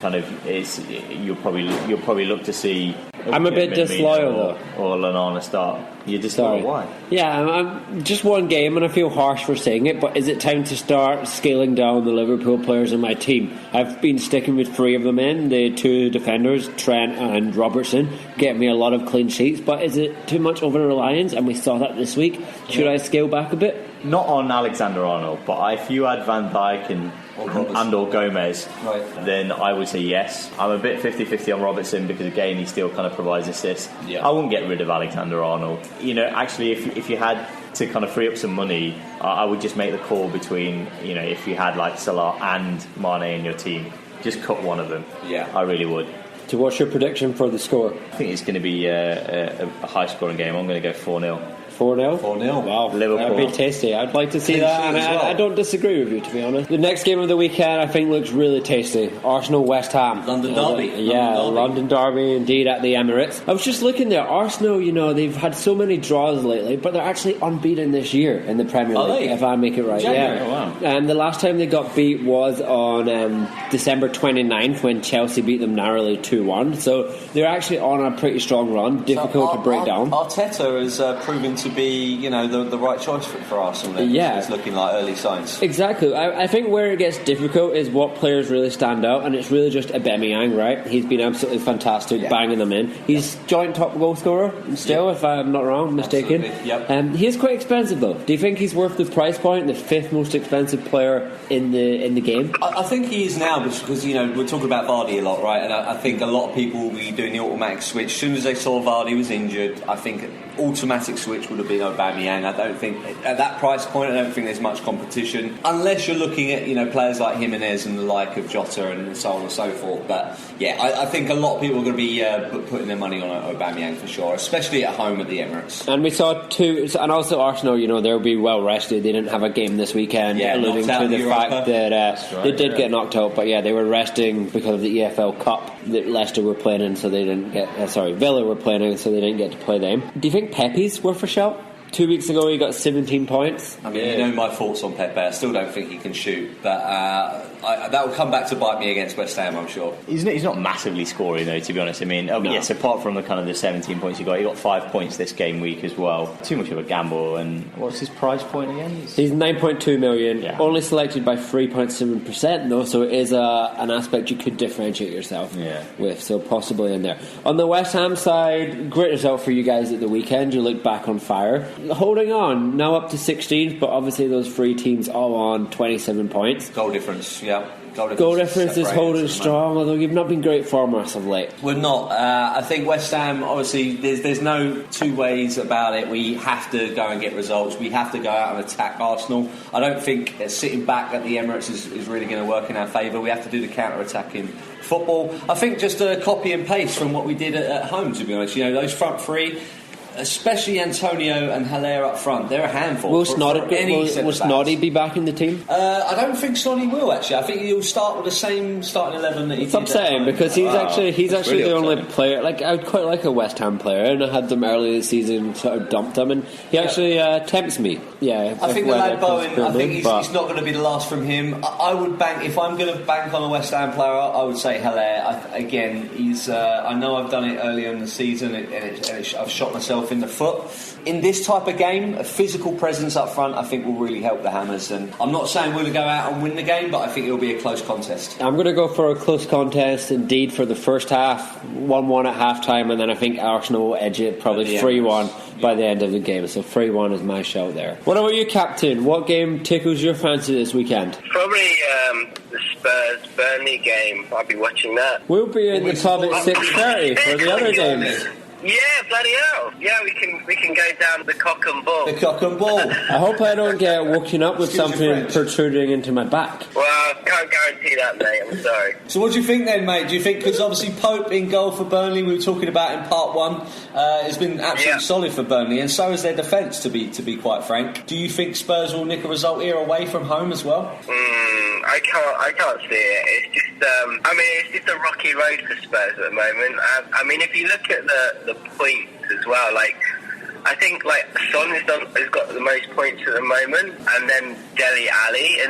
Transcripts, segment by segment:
kind of you'll probably look to see. I'm a bit disloyal or Lallana start. You're disloyal. Why? Yeah, I'm just one game, and I feel harsh for saying it. But is it time to start scaling down the Liverpool players in my team? I've been sticking with 3 of them in the 2 defenders, Trent and Robertson, get me a lot of clean sheets. But is it too much over reliance? And we saw that this week. Should I scale back a bit? Not on Alexander-Arnold, but if you had Van Dijk and or Gomez, then I would say yes. I'm a bit 50-50 on Robertson because again he still kind of provides assists. I wouldn't get rid of Alexander-Arnold. Actually if you had to kind of free up some money, I would just make the call between, if you had like Salah and Mane in your team, just cut one of them. I really would. So what's your prediction for the score? I think it's going to be a high scoring game. I'm going to go 4-0. 4-0? 4-0. Wow, Liverpool. That'd be tasty. I'd like to see that, and I don't disagree with you, to be honest. The next game of the weekend I think looks really tasty. Arsenal West Ham. London Derby. London Derby indeed at the Emirates. I was just looking there. Arsenal, they've had so many draws lately, but they're actually unbeaten this year in the Premier League, if I make it right. January. Yeah. Oh, wow. And the last time they got beat was on December 29th when Chelsea beat them narrowly 2-1. So they're actually on a pretty strong run. Difficult to break down. Arteta is proven to be, the right choice for Arsenal. It's looking like early signs. Exactly. I think where it gets difficult is what players really stand out, and it's really just Aubameyang, right? He's been absolutely fantastic, banging them in. He's joint top goal scorer still, if I'm not mistaken. Yep. He is quite expensive though. Do you think he's worth the price point? The 5th most expensive player in the game? I think he is now because we're talking about Vardy a lot, right? And I think a lot of people will be doing the automatic switch. As soon as they saw Vardy was injured, I think an automatic switch would have been Aubameyang. I don't think at that price point, I don't think there's much competition unless you're looking at players like Jimenez and the like of Jota and so on and so forth. But I think a lot of people are going to be putting their money on Aubameyang for sure, especially at home at the Emirates. And we saw 2, and also Arsenal, they'll be well rested. They didn't have a game this weekend, alluding to the fact that they did get knocked out, but they were resting because of the EFL Cup that Leicester were playing in, so they didn't get Villa were playing in, so they didn't get to play them. Do you think Pepe's worth a shout? 2 weeks ago he got 17 points. I mean, my thoughts on Pepe. I still don't think he can shoot, but that will come back to bite me against West Ham, I'm sure. He's not massively scoring though, to be honest. I mean, yes, apart from the kind of the 17 points he got 5 points this game week as well. Too much of a gamble. And what's his price point again? He's 9.2 million, only selected by 3.7% though, so it is an aspect you could differentiate yourself with, so possibly in there. On the West Ham side, great result for you guys at the weekend. You look back on fire. Holding on, now up to 16th, but obviously those 3 teams all on 27 points. Goal difference, Goal difference is holding strong, although you've not been great form us of late. We're not. I think West Ham, obviously, there's no two ways about it. We have to go and get results. We have to go out and attack Arsenal. I don't think sitting back at the Emirates is really going to work in our favour. We have to do the counter-attacking football. I think just a copy and paste from what we did at home, to be honest. Those front 3, especially Antonio and Haller up front, they're a handful. Will Snoddy be back in the team? I don't think Snoddy will, actually. I think he'll start with the same starting 11 that he did. It's upsetting because he's actually really the only player. Like, I would quite like a West Ham player, and I had them early this season, sort of dumped him, and he actually tempts me. I think the lad Bowen, I think he's not going to be the last from him. I would bank, if I'm going to bank on a West Ham player, I would say Haller. Again, he's. I know I've done it earlier in the season, and I've shot myself in the foot. In this type of game, a physical presence up front I think will really help the Hammers, and I'm not saying we're going to go out and win the game, but I think it'll be a close contest. I'm going to go for a close contest indeed for the first half, 1-1 at half time, and then I think Arsenal will edge it probably 3-1 by the end of the game, so 3-1 is my shout there. What about you, Captain? What game tickles your fancy this weekend? Probably the Spurs-Burnley game. I'll be watching that. We'll be in the pub at 6:30 for the other games. Yeah, bloody hell. Yeah, we can go down the cock and ball. The cock and ball. I hope I don't get woken up with something protruding into my back. Well, I can't guarantee that, mate. I'm sorry. So what do you think then, mate? Do you think, because obviously Pope in goal for Burnley, we were talking about in part 1, has been absolutely solid for Burnley, and so is their defence, to be quite frank. Do you think Spurs will nick a result here away from home as well? I can't see it. It's just, it's just a rocky road for Spurs at the moment. If you look at the points as well, I think Son has got the most points at the moment, and then Dele Alli,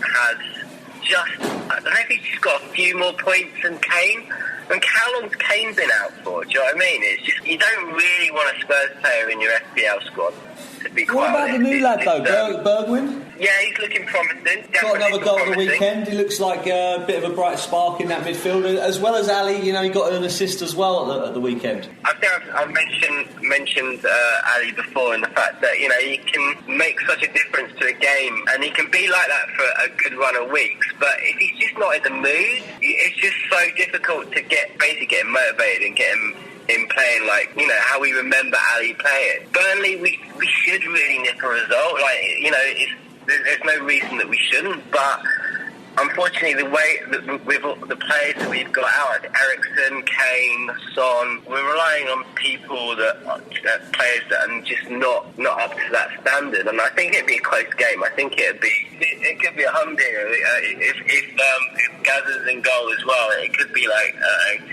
has I don't know if he's just got a few more points than Kane. And how long's Kane been out for? Do you know what I mean? It's just, you don't really want a Spurs player in your FPL squad, to be quite honest. What about the new lad, though, Bergwijn? Yeah, he's looking promising. Got another goal at the weekend. He looks like a bit of a bright spark in that midfield, as well as Ali. You know, he got an assist as well at the weekend. I think I've mentioned Ali before, in the fact that, you know, he can make such a difference to a game, and he can be like that for a good run of weeks. But if he's just not in the mood, it's just so difficult to get him motivated and get him in playing like, you know, how we remember Ali playing. Burnley, we should really nip a result. Like, you know, there's no reason that we shouldn't, but unfortunately the way with the players that we've got out, Eriksen, Kane, Son, we're relying on people players that are just not up to that standard, and I think it'd be a close game. I think it could be a humdinger. If Gazza's in goal as well, it could be like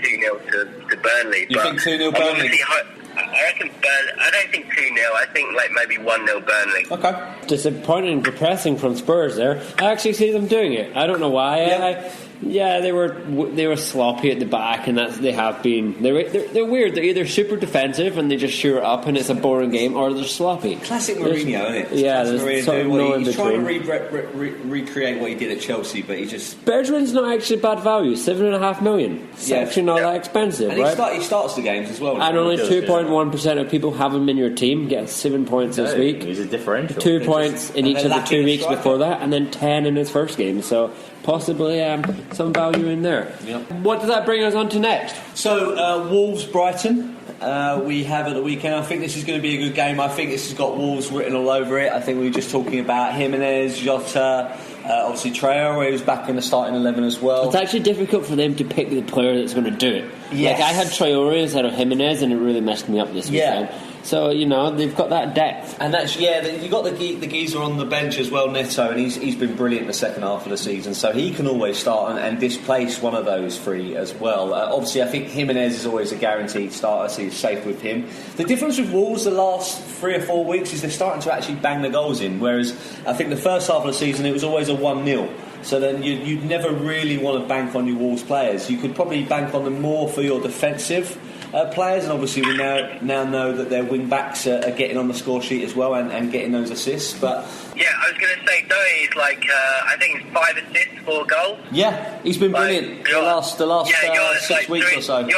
2-0 to Burnley. You think 2-0 Burnley? I reckon I don't think 2-0. I think like maybe 1-0 Burnley. Okay. Disappointing and depressing from Spurs there. I actually see them doing it. I don't know why. Yeah, they were sloppy at the back, and they have been. They're weird. They're either super defensive and they just shoot it up and it's a boring game, or they're sloppy. Classic Mourinho, isn't it? Yeah, there's sort of no in between. He's trying to recreate what he did at Chelsea, but he just. Bergwijn's not actually bad value. $7.5 million. It's actually not that expensive, and right? He starts the games as well. And only 2.1% of people have him in your team. Get 7 points this week. He's a differential. 2 points in each of the 2 weeks before that, and then 10 in his first game. So possibly some value in there. Yep. What does that bring us on to next? So Wolves Brighton we have at the weekend. I think this is going to be a good game. I think this has got Wolves written all over it. I think we were just talking about Jimenez, Jota, obviously Traore was back in the starting 11 as well. It's actually difficult for them to pick the player that's going to do it. Yes. Like I had Traore instead of Jimenez, and it really messed me up this weekend. So, you know, they've got that depth. And that's, you got the geezer on the bench as well, Neto, and he's been brilliant the second half of the season, so he can always start and displace one of those three as well. Obviously, I think Jimenez is always a guaranteed starter, so he's safe with him. The difference with Wolves the last 3 or 4 weeks is they're starting to actually bang the goals in, whereas I think the first half of the season it was always a 1-0. So then you'd never really want to bank on your Wolves players. You could probably bank on them more for your defensive players, and obviously we now know that their wing backs are getting on the score sheet as well and getting those assists. But yeah, I was going to say Doe is like I think it's 5 assists, 4 goals. Yeah, he's been brilliant the last 6 weeks or so.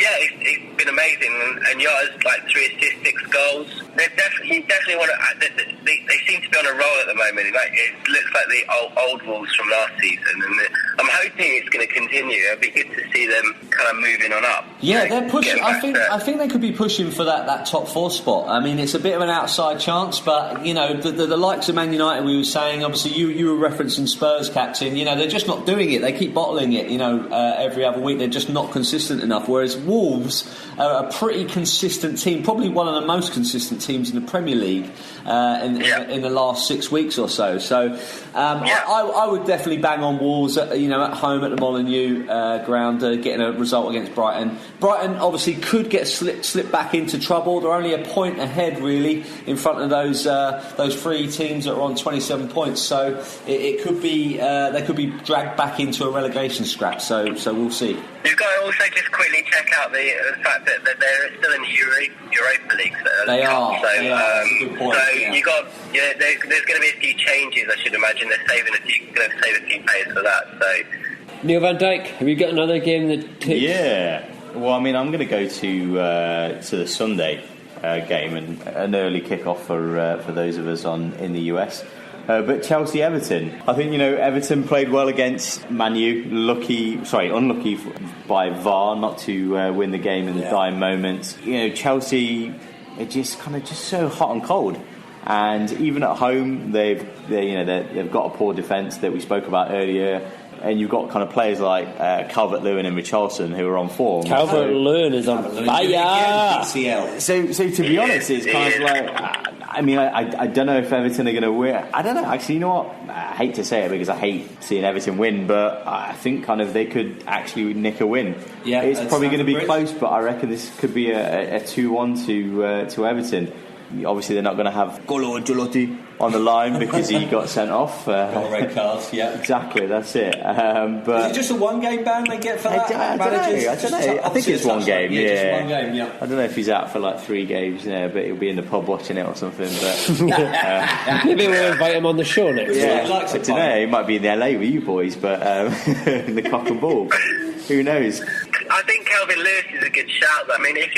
It's been amazing, and Yota's like 3 assists, 6 goals. You definitely want to. They seem to be on a roll at the moment. Like it looks like the old Wolves from last season, and I'm hoping it's going to continue. It'd be good to see them kind of moving on up. Yeah, they're pushing. I think they could be pushing for that top 4 spot. I mean, it's a bit of an outside chance, but you know, the likes of Man United, we were saying. Obviously, you were referencing Spurs, captain. You know, they're just not doing it. They keep bottling it. You know, every other week they're just not consistent enough. Whereas Wolves are a pretty consistent team, probably one of the most consistent teams in the Premier League in the last 6 weeks or so. So I would definitely bang on Wolves, at home at the Molineux ground, getting a result against Brighton. Brighton obviously could get slipped back into trouble. They're only a point ahead, really, in front of those 3 teams that are on 27 points. So it could be they could be dragged back into a relegation scrap. So we'll see. You've got to also just quickly check out the fact that they're still in the Europa League. They are. So, that's a good point. So you got there's going to be a few changes. I should imagine they're going to save a few players for that. So Neil Van Dijk, have you got another game that takes? Yeah. Well, I mean, I'm going to go to the Sunday game and an early kickoff for those of us in the US. But Chelsea-Everton. I think, Everton played well against Man U. Unlucky by VAR not to win the game in the dying moments. Chelsea are just so hot and cold. And even at home, they've got a poor defence that we spoke about earlier. And you've got kind of players like Calvert-Lewin and Richarlison who are on form. Calvert-Lewin is on fire. So to be honest, it's kind of like... I don't know if Everton are going to win. I don't know. Actually, you know what? I hate to say it because I hate seeing Everton win, but I think kind of they could actually nick a win. Yeah, it's probably going to be close, but I reckon this could be a 2-1 to Everton. Obviously, they're not going to have Golo Ancelotti on the line because he got sent off. Got red cards, yeah. Exactly, that's it. But is it just a one-game ban they get for that? I don't know. I think it's one game, yeah. Just one game, yeah. I don't know if he's out for like 3 games now, but he'll be in the pub watching it or something. But maybe we'll invite him on the show next week. Yeah, I don't know. He might be in the LA with you boys, but in the cock and ball. Who knows? I think Calvin Lewis is a good shout. I mean, if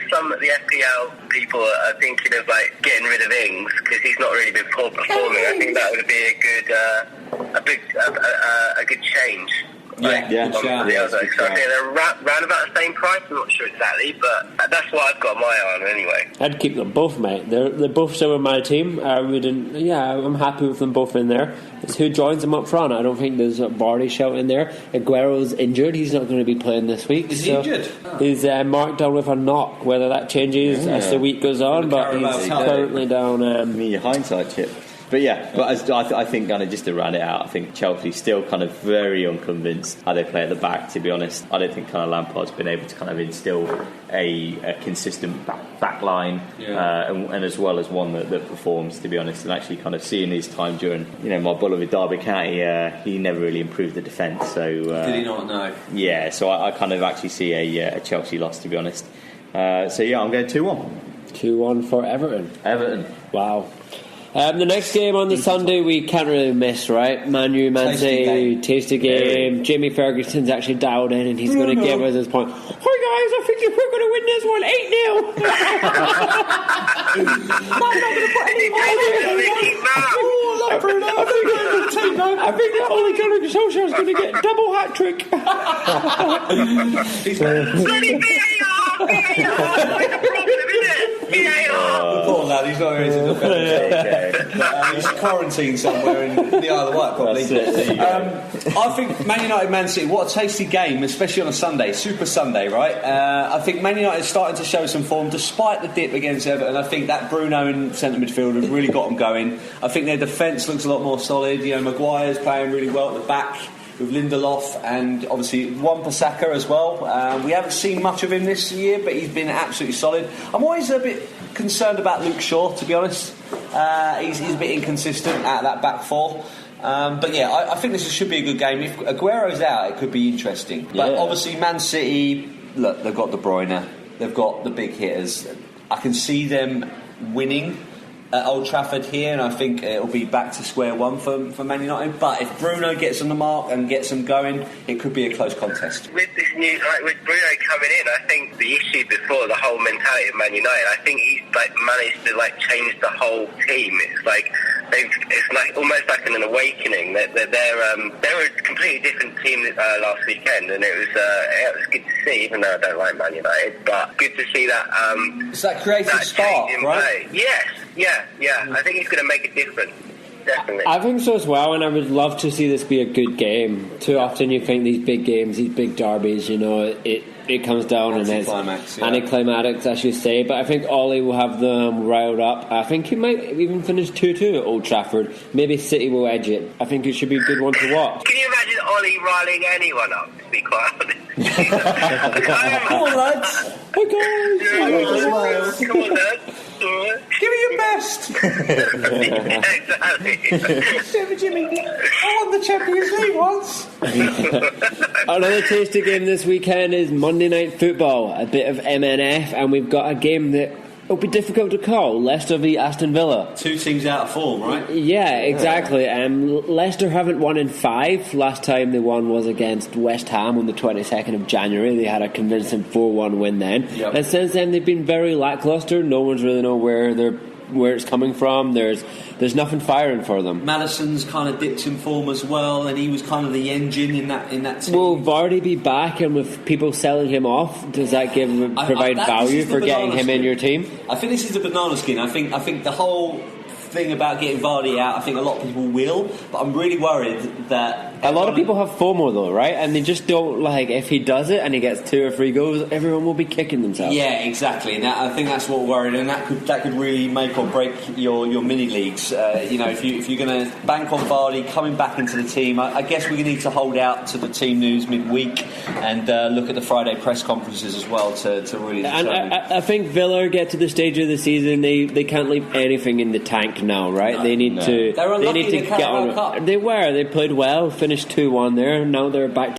some of the FPL people are thinking of like getting rid of Ings because he's not really been performing, I think that would be a good change. Yeah, the other. So I think they're round about the same price. I'm not sure exactly, but that's what I've got my eye on anyway. I'd keep them both, mate. They're both still in my team. I'm happy with them both in there. It's who joins them up front. I don't think there's a Vardy shout in there. Aguero's injured. He's not going to be playing this week. Is he injured? He's marked down with a knock. Whether that changes as the week goes on, but he's currently down. Me, your hindsight chip. But I think kind of just to round it out, I think Chelsea's still kind of very unconvinced how they play at the back, to be honest. I don't think kind of Lampard's been able to kind of instill a consistent back line and as well as one that performs, to be honest. And actually kind of seeing his time during my Buller with Derby County, he never really improved the defence. So did he not? No. Yeah, so I kind of actually see a Chelsea loss, to be honest. I'm going 2-1. 2-1 for Everton. Wow. The next game on the Sunday we can't really miss, right? Man U, Man City, tasty game. Jamie Ferguson's actually dialed in and he's going to give us his point. Hi guys, I think we're going to win this one 8-0. I'm not going to put any I think that Ole Gunnar Solskjaer's going to get a double hat trick. Bloody poor lad, he's not very he's quarantined somewhere in the Isle of Wight, probably. I think Man United, Man City, what a tasty game, especially on a Sunday, Super Sunday, right? I think Man United is starting to show some form despite the dip against Everton. I think that Bruno in centre midfield has really got them going. I think their defence looks a lot more solid. Maguire's playing really well at the back with Lindelof and obviously Wan-Bissaka as well. We haven't seen much of him this year, but he's been absolutely solid. I'm always a bit concerned about Luke Shaw, to be honest. He's a bit inconsistent at that back four. I think this should be a good game. If Aguero's out, it could be interesting. But obviously Man City, look, they've got De Bruyne, they've got the big hitters. I can see them winning at Old Trafford here, and I think it'll be back to square one for Man United. But if Bruno gets on the mark and gets them going, it could be a close contest. With this new, with Bruno coming in, I think the issue before, the whole mentality of Man United, I think he's managed to change the whole team. It's like almost like an awakening. They're a completely different team last weekend, and it was good to see. Even though I don't like Man United, but good to see that. It's that creative spark, right? Play. Yes. Yeah. I think he's going to make a difference. Definitely. I think so as well, and I would love to see this be a good game. Too often you think these big games, these big derbies, it comes down and it's anticlimactic, I should say. But I think Ollie will have them riled up. I think he might even finish 2-2 at Old Trafford. Maybe City will edge it. I think it should be a good one to watch. Can you imagine Ollie riling anyone up, to be quite honest? Come on, lads. Hi, guys. Come on, lads. Give me your best. Exactly. Jimmy, I won the Champions League once. Another tasty game this weekend is Monday Night Football. A bit of MNF, and we've got a game that it'll be difficult to call. Leicester v Aston Villa. Two teams out of form, right? Yeah, exactly. Leicester haven't won in 5. Last time they won was against West Ham on the 22nd of January. They had a convincing 4-1 win then. Yep. And since then they've been very lacklustre. No one's really know where it's coming from. There's nothing firing for them. Maddison's kind of dipped in form as well, and he was kind of the engine in that team. Will Vardy be back, and with people selling him off, does that provide value for getting him in your team? I think this is a banana skin. I think the whole thing about getting Vardy out, I think a lot of people will, but I'm really worried that A lot of people have FOMO though, right? And they just don't like if he does it and he gets 2 or 3 goals, everyone will be kicking themselves. Yeah, exactly. And I think that's what we're worried, and that could really make or break your mini leagues. If you're going to bank on Vardy coming back into the team, I guess we need to hold out to the team news midweek and look at the Friday press conferences as well to really determine. And I think Villa get to the stage of the season they can't leave anything in the tank now, right? No, they need to. They're unlucky they need to in the get on. Carabao Cup. They finished 2-1 there. Now they're back